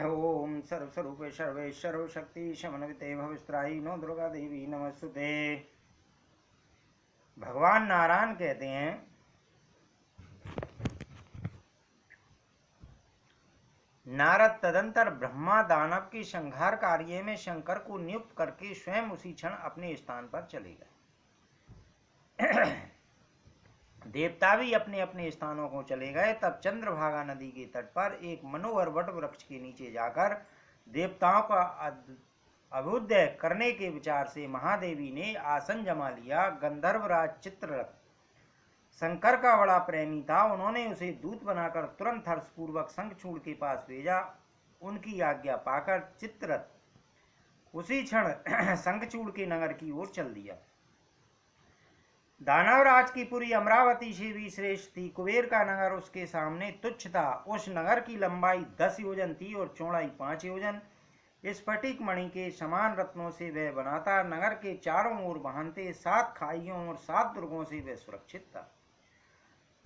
ओम सर्वस्वरूपे सर्वेश्वर शक्ति समन्विते भविस्त्राही नो दुर्गा देवी नमस्तुते। भगवान नारायण कहते हैं, नारद तदंतर ब्रह्मा दानव के संहार कार्य में शंकर को नियुक्त करके स्वयं उसी क्षण अपने स्थान पर चले गए। देवता भी अपने अपने स्थानों को चले गए। तब चंद्रभागा नदी के तट पर एक मनोहर वट वृक्ष के नीचे जाकर देवताओं का अभ्युदय करने के विचार से महादेवी ने आसन जमा लिया। गंधर्वराज चित्ररथ शंकर का बड़ा प्रेमी था। उन्होंने उसे दूत बनाकर तुरंत हर्षपूर्वक शंखचूड़ के पास भेजा। उनकी आज्ञा पाकर चित्ररथ उसी क्षण शंखचूड़ के नगर की ओर चल दिया। दानवराज की पुरी अमरावती से भी श्रेष्ठ थी। कुबेर का नगर उसके सामने तुच्छ था। उस नगर की लंबाई 10 योजन थी और चौड़ाई 5 योजन। स्फटिक मणि के समान रत्नों से वह बना था। नगर के चारों ओर बांधते 7 खाइयों और 7 दुर्गों से वह सुरक्षित था।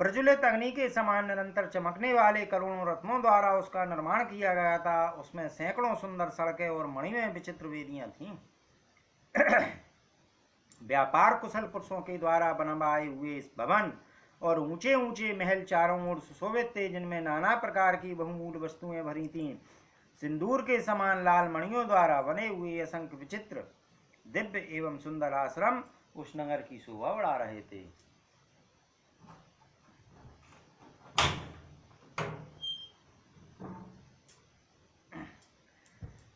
प्रज्वलित अग्नि के समान निरंतर चमकने वाले करोड़ों रत्नों द्वारा उसका निर्माण किया गया था। उसमें सैकड़ों सुंदर सड़कें और मणिमय विचित्र वेदियां थीं। व्यापार कुशल पुरुषों के द्वारा बनवाए हुए इस भवन और ऊंचे ऊंचे महल चारों ओर सुशोभित थे, जिनमें नाना प्रकार की बहुमूल्य वस्तुएं भरी थीं। सिंदूर के समान लाल मणियों द्वारा बने हुए असंख्य विचित्र दिव्य एवं सुंदर आश्रम उस नगर की शोभा बढ़ा रहे थे।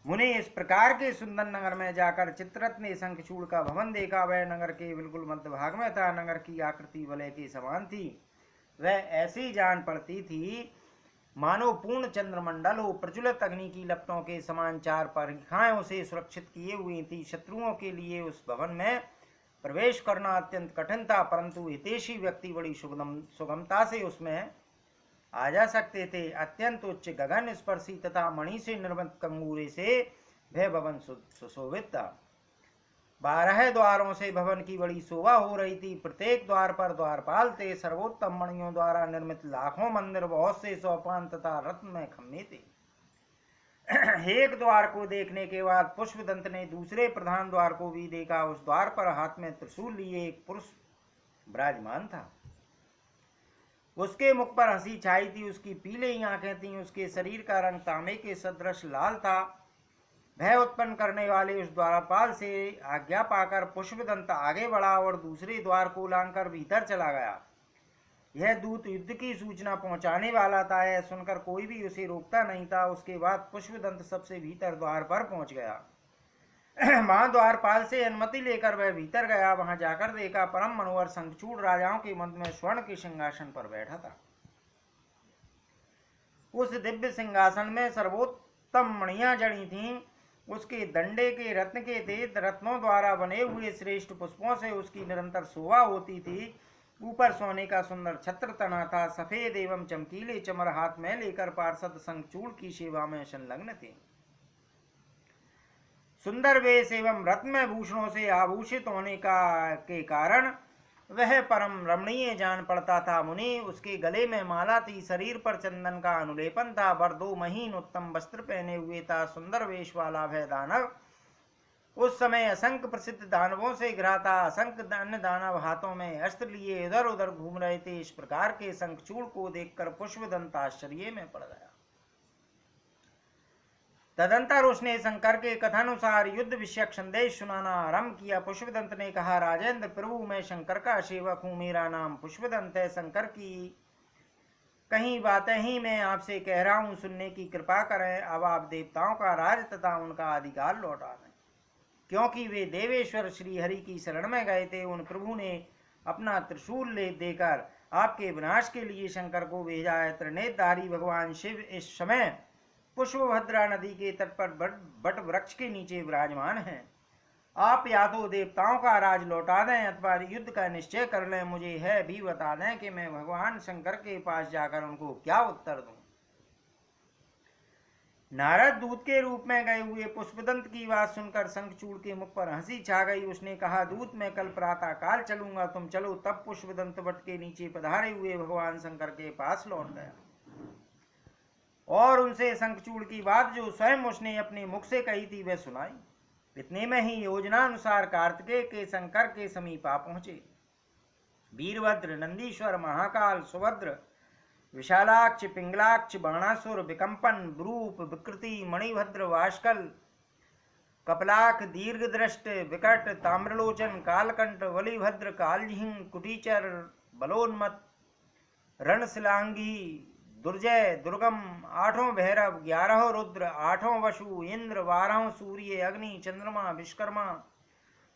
मुने इस प्रकार के सुंदर नगर में जाकर चित्ररथ ने शंखचूड़ का भवन देखा। वह नगर के बिल्कुल मध्य भाग में था। नगर की आकृति वलय के समान थी। वह ऐसी जान पड़ती थी मानो पूर्ण चंद्रमंडल हो। प्रज्वलित अग्नि की लपटों के समान 4 परिखाएं उसे सुरक्षित किए हुई थी। शत्रुओं के लिए उस भवन में प्रवेश करना अत्यंत कठिन था, परंतु हितैषी व्यक्ति बड़ी सुगमता से उसमें आ जा सकते थे। अत्यंत उच्च गगन स्पर्शी तथा मणि से निर्मित कंगूरे से वह भवन सुशोभित था। 12 द्वारों से भवन की बड़ी शोभा हो रही थी। प्रत्येक द्वार पर द्वारपाल थे। सर्वोत्तम मणियों द्वारा निर्मित लाखों मंदिर, बहुत से सोपान तथा रत्नमय खम्भे थे। एक द्वार को देखने के बाद पुष्पदंत ने दूसरे प्रधान द्वार को भी देखा। उस द्वार पर हाथ में त्रिशूल लिए एक पुरुष विराजमान था। उसके मुख पर हंसी छाई थी। उसकी पीली आंखें थीं। उसके शरीर का रंग तांबे के सदृश लाल था। भय उत्पन्न करने वाले उस द्वारपाल से आज्ञा पाकर पुष्पदंत आगे बढ़ा और दूसरे द्वार को लांघकर भीतर चला गया। यह दूत युद्ध की सूचना पहुंचाने वाला था। यह सुनकर कोई भी उसे रोकता नहीं था। उसके बाद पुष्पदंत सबसे भीतर द्वार पर पहुंच गया। वहां द्वारपाल से अनुमति लेकर वह भीतर गया। वहां जाकर देखा परम मनोहर शंखचूड़ राजाओं के मध्य में स्वर्ण के सिंहासन पर बैठा था। उस दिव्य सिंहासन में सर्वोत्तम मणियां जड़ी थीं। उसके दंडे के रत्न के थे। रत्नों द्वारा बने हुए श्रेष्ठ पुष्पों से उसकी निरंतर शोभा होती थी। ऊपर सोने का सुंदर छत्र तना था। सफेद एवं चमकीले चमर हाथ में लेकर पार्षद शंखचूड़ की सेवा में संलग्न थे। सुंदर वेश एवं रत्नमय भूषणों से आभूषित होने के कारण वह परम रमणीय जान पड़ता था। मुनि, उसके गले में माला थी। शरीर पर चंदन का अनुलेपन था। वर 2 महीन उत्तम वस्त्र पहने हुए था। सुंदर वेश वाला वह दानव उस समय असंख्य प्रसिद्ध दानवों से घिरा था। असंख्य अन्य दानव हाथों में अस्त्र लिए इधर उधर घूम रहे थे। इस प्रकार के शंखचूड़ को देखकर पुष्पदंत आश्चर्य में पड़ गया। तदंतर उसने शंकर के कथानुसार युद्ध विषयक संदेश सुनाना आरंभ किया। पुष्पदंत ने कहा, राजेंद्र प्रभु, मैं शंकर का सेवक हूँ। मेरा नाम पुष्पदंत है। शंकर की कहीं बातें ही मैं आपसे कह रहा हूँ, सुनने की कृपा करें। अब आप देवताओं का राज तथा उनका अधिकार लौटा दें, क्योंकि वे देवेश्वर श्री हरि की शरण में गए थे। उन प्रभु ने अपना त्रिशूल ले देकर आपके विनाश के लिए शंकर को भेजा है। त्रिनेत्रधारी भगवान शिव इस समय पुष्पभद्रा नदी के तट पर बट वृक्ष के नीचे विराजमान हैं। आप या तो देवताओं का राज लौटा दें अथवा युद्ध का निश्चय कर लें। मुझे यह भी बता दें कि मैं भगवान शंकर के पास जाकर उनको क्या उत्तर दूं। नारद दूत के रूप में गए हुए पुष्पदंत की बात सुनकर शंखचूड़ के मुख पर हंसी छा गई। उसने कहा, दूत, मैं कल प्रातः काल चलूंगा, तुम चलो। तब पुष्पदंत वट के नीचे पधारे हुए भगवान शंकर के पास लौट गया और उनसे शंखचूड़ की बात जो स्वयं उसने अपने मुख से कही थी वह सुनाई। इतने में ही योजना अनुसार कार्तिकेय के शंकर के समीप आ पहुंचे। वीरभद्र, नंदीश्वर, महाकाल, सुभद्र, विशालाक्ष, पिंगलाक्ष, बाणासुर, विकंपन, ब्रूप, विकृति, मणिभद्र, वाष्कल, कपलाख, दीर्घदृष्ट, विकट, ताम्रलोचन, कालकंठ, बलिभद्र, कालजिह्न, कुटीचर, बलोन्मत, रणशिलांगी, दुर्जय, दुर्गम, आठों भैरव, 11 रुद्र, आठों वसु, इंद्र, 12 सूर्य, अग्नि, चंद्रमा, विश्वकर्मा,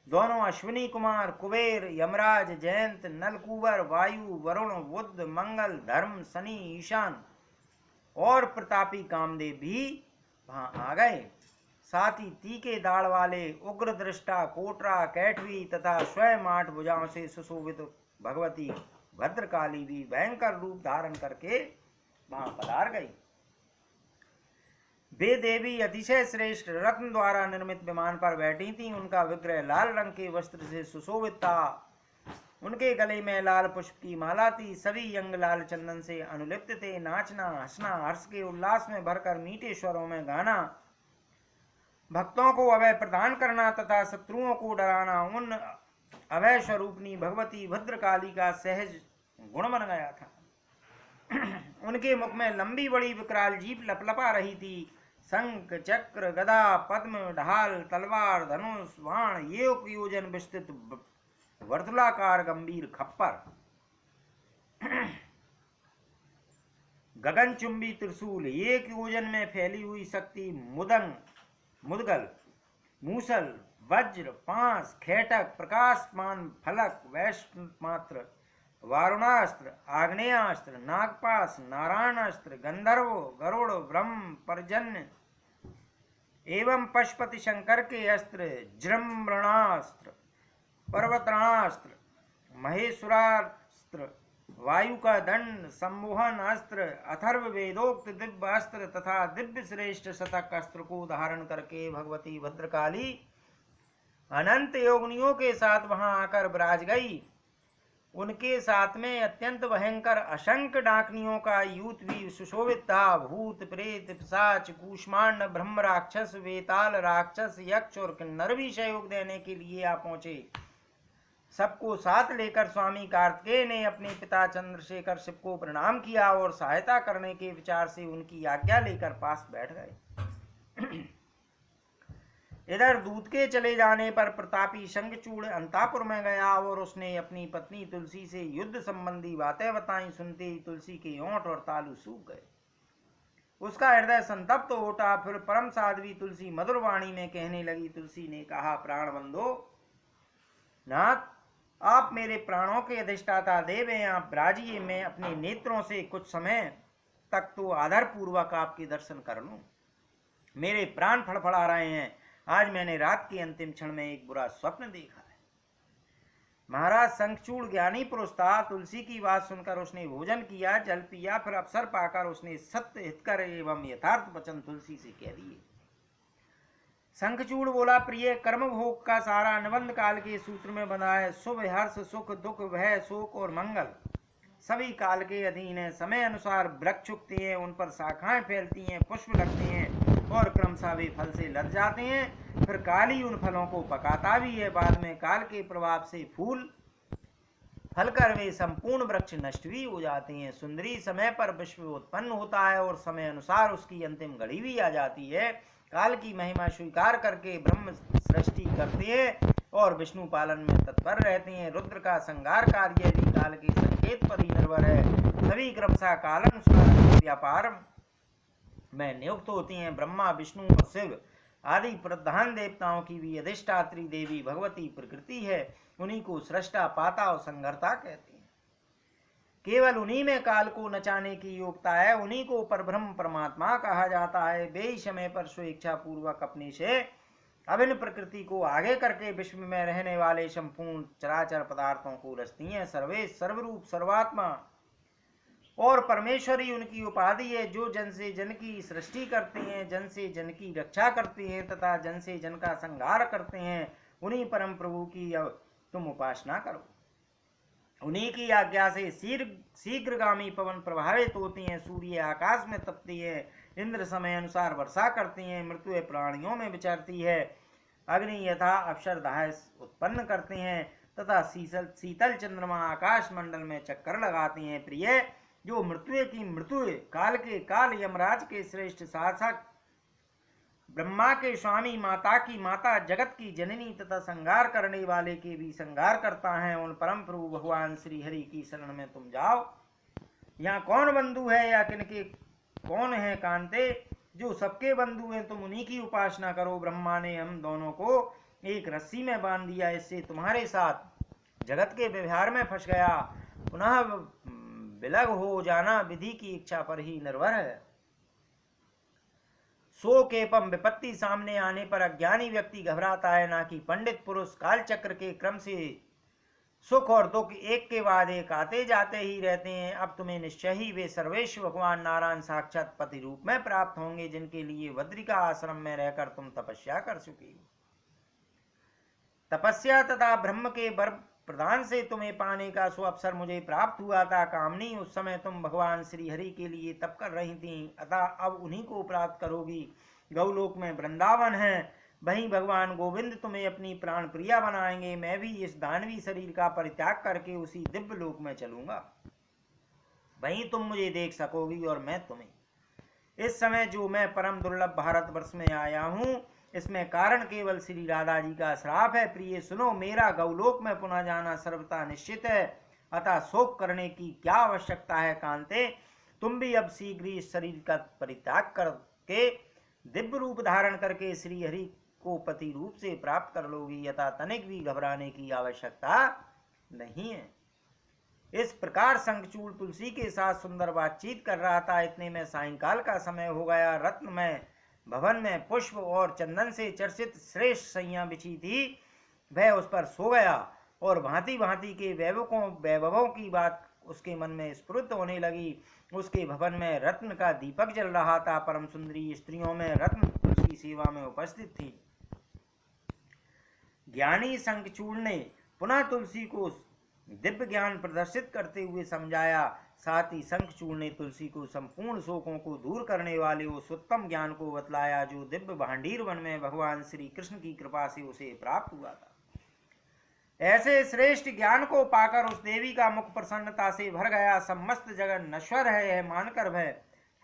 दोनों अश्विनी कुमार, कुबेर, यमराज, जयंत, नलकूबर, वायु, वरुण, बुध, मंगल, धर्म, शनि, ईशान और प्रतापी कामदेव भी वहां आ गए। साथ ही तीखे दाढ़ वाले उग्र दृष्टा, कोटरा, कैठवी तथा स्वयं 8 भुजाओं से सुशोभित भगवती भद्रकाली भी भयंकर रूप धारण करके वहां पधार गई। वे देवी अतिशय श्रेष्ठ रत्न द्वारा निर्मित विमान पर बैठी थीं। उनका विग्रह लाल रंग के वस्त्र से सुशोभित था। उनके गले में लाल पुष्प की माला थी। सभी अंग लाल चंदन से अनुलिप्त थे। नाचना, हंसना, हर्ष के उल्लास में भरकर मीठे स्वरों में गाना, भक्तों को अभय प्रदान करना तथा शत्रुओं को डराना उन अभय स्वरूपनी भगवती भद्रकाली का सहज गुण बन गया था। उनके मुख में लंबी बड़ी विकराल जीभ लपलपा रही थी। शंख, चक्र, गदा, पद्म, ढाल, तलवार, धनुष, बाण, एक योजन विस्तृत वर्तुलाकार गंभीर खप्पर, गगनचुंबी त्रिशूल, एक योजन में फैली हुई शक्ति, मुदंग, मुदगल, मूसल, वज्र, पांस, खेटक, प्रकाशमान फलक, वैष्णमात्र, वारुणास्त्र, आग्नेयास्त्र, नागपाश, नारायणास्त्र, गंधर्व, गरुड़, ब्रह्म, पर्जन्य एवं पशुपति शंकर के अस्त्र, जृंभणास्त्र, पर्वतणास्त्र, महेश्वरास्त्र, वायु का दंड, सम्मोहन अस्त्र, अथर्व वेदोक्त दिव्य अस्त्र तथा दिव्य श्रेष्ठ शतक अस्त्र को धारण करके भगवती भद्रकाली अनंत योगिनियों के साथ वहां आकर विराज गई। उनके साथ में अत्यंत भयंकर असंख्य डाकनियों का यूथ भी सुशोभित था। भूत, प्रेत, पिशाच, कूष्मांड, ब्रह्म राक्षस, वेताल राक्षस, यक्ष और किन्नर भी सहयोग देने के लिए आ पहुंचे। सबको साथ लेकर स्वामी कार्तिकेय ने अपने पिता चंद्रशेखर शिव को प्रणाम किया और सहायता करने के विचार से उनकी आज्ञा लेकर पास बैठ गए। इधर दूत के चले जाने पर प्रतापी शंखचूड़ अंतापुर में गया और उसने अपनी पत्नी तुलसी से युद्ध संबंधी बातें बताई। सुनते ही तुलसी के ओंठ और तालू सूख गए। उसका हृदय संतप्त तो उठा। फिर परम साध्वी तुलसी मधुर वाणी में कहने लगी। तुलसी ने कहा, प्राण बंधो नाथ, आप मेरे प्राणों के अधिष्ठाता देव हैं। आप विराजिए, मैं अपने नेत्रों से कुछ समय तक तो आदर पूर्वक आपके दर्शन कर लूं। मेरे प्राण फड़फड़ा रहे हैं। आज मैंने रात के अंतिम क्षण में एक बुरा स्वप्न देखा है। महाराज शंखचूड़ ज्ञानी पुरुष था। तुलसी की बात सुनकर उसने भोजन किया, जल पिया, फिर अवसर पाकर उसने सत्य हितकर एवं यथार्थ वचन तुलसी से कह दिए। शंखचूड़ बोला, प्रिय, कर्म भोग का सारा निबंध काल के सूत्र में बना है। शुभ, हर्ष, सुख, दुख, भय, शोक और मंगल सभी काल के अधीन है। समय अनुसार वृक्ष उगते हैं, उन पर शाखाएं फैलती हैं, पुष्प लगते हैं और क्रमशः वे फल से लद जाते हैं। फिर काल ही उन फलों को पकाता भी है। बाद में काल के प्रभाव से फूल फलकर वे संपूर्ण वृक्ष नष्ट भी हो जाते हैं। सुंदरी समय पर विश्व उत्पन्न होता है और समय अनुसार उसकी अंतिम घड़ी भी आ जाती है। काल की महिमा स्वीकार करके ब्रह्म सृष्टि करते हैं और विष्णु पालन में तत्पर रहते हैं। रुद्र का संहार कार्य भी काल के संकेत पर ही निर्भर है। सभी क्रमशः कालानुसार व्यापार में नियुक्त होती हैं। ब्रह्मा, विष्णु और शिव आदि प्रधान देवताओं की भी अधिष्ठात्री देवी भगवती प्रकृति है। उन्हीं को सृष्टा, पाता और संहर्ता कहते हैं। केवल उन्हीं में काल को नचाने की योग्यता है। उन्हीं को परब्रह्म परमात्मा कहा जाता है। वे ही समय पर स्वेच्छा पूर्वक अपने से अभिन्न प्रकृति को आगे करके विश्व में रहने वाले संपूर्ण चराचर पदार्थों को रचती हैं। सर्वेश, सर्वरूप, सर्वात्मा और परमेश्वरी उनकी उपाधि है, जो जन से जन की सृष्टि करते हैं, जन से जन की रक्षा करते हैं तथा जन से जन का संहार करते हैं। उन्हीं परम प्रभु की तुम उपासना करो। उन्हीं की आज्ञा से शीघ्रगामी पवन प्रभावित होते हैं। सूर्य आकाश में तपते हैं, इंद्र समय अनुसार वर्षा करती हैं, मृत्यु प्राणियों में विचरती है, अग्नि यथा अप्सरदाह उत्पन्न करते हैं तथा शीतल चंद्रमा आकाश मंडल में चक्कर लगाते हैं। प्रिय, जो मृत्यु की मृत्यु, काल के काल, यमराज के श्रेष्ठ शासक, ब्रह्मा के स्वामी, माता की माता, जगत की जननी तथा संहार करने वाले के भी संहार करता है, उन परम प्रभु भगवान श्री हरि की शरण में तुम जाओ। यहाँ कौन बंधु है या किनके कौन है कांते? जो सबके बंधु हैं, तुम उन्हीं की उपासना करो। ब्रह्मा ने हम दोनों को एक रस्सी में बांध दिया, इससे तुम्हारे साथ जगत के व्यवहार में फंस गया। पुनः विलग हो जाना विधि की इच्छा पर ही निर्भर है। शोकेपम, विपत्ति सामने आने पर अज्ञानी व्यक्ति घबराता है, ना कि पंडित पुरुष। काल चक्र के क्रम से सुख और दुख एक के बाद एक आते जाते ही रहते हैं। अब तुम्हें निश्चय ही वे सर्वेश्वर भगवान नारायण साक्षात पति रूप में प्राप्त होंगे, जिनके लिए बद्रिका आश्रम में रहकर तुम तपस्या कर चुके हो। तपस्या तथा ब्रह्म के वर प्रदान से तुम्हें पाने का सो अवसर मुझे प्राप्त हुआ था। कामनी, उस समय तुम भगवान श्री हरि के लिए तप कर रही थी, अतः अब उन्हीं को प्राप्त करोगी। गौलोक में वृंदावन है, वहीं भगवान गोविंद तुम्हें अपनी प्राण प्रिया बनाएंगे। मैं भी इस दानवी शरीर का परित्याग करके उसी दिव्य लोक में चलूंगा, वहीं तुम मुझे देख सकोगी और मैं तुम्हें। इस समय जो मैं परम दुर्लभ भारतवर्ष में आया हूँ, इसमें कारण केवल श्री राधा जी का श्राप है। प्रिय सुनो, मेरा गौलोक में पुनः जाना सर्वथा निश्चित है, अतः शोक करने की क्या आवश्यकता है। कांते, तुम भी अब शीघ्र इस शरीर का परित्याग करके दिव्य रूप धारण करके श्री हरि को पति रूप से प्राप्त कर लोगी, अतः तनिक भी घबराने की आवश्यकता नहीं है। इस प्रकार शंखचूड़ तुलसी के साथ सुंदर बातचीत कर रहा था। इतने में सायंकाल का समय हो गया। रत्न में भवन में पुष्प और चंदन से चर्चित श्रेष्ठ सैया बिछी थी, वह उस पर सो गया और भांति भांति के वैभवों की बात उसके मन में स्फुरित होने लगी। उसके भवन में रत्न का दीपक जल रहा था। परम सुंदरी स्त्रियों में रत्न तुलसी सेवा में उपस्थित थी। ज्ञानी शंखचूड़ ने पुनः तुलसी को दिव्य ज्ञान प्रदर्शित करते हुए समझाया। साथ ही शंखचूड़ ने तुलसी को संपूर्ण शोकों को दूर करने वाले उस उत्तम ज्ञान को बतलाया, जो दिव्य भांडीर वन में भगवान श्री कृष्ण की कृपा से उसे प्राप्त हुआ था। ऐसे श्रेष्ठ ज्ञान को पाकर उस देवी का मुख प्रसन्नता से भर गया। समस्त जगत नश्वर है यह मानकर वह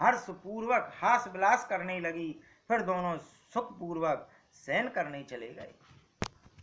हर्ष पूर्वक हास विलास करने लगी। फिर दोनों सुख पूर्वक शयन करने चले गए।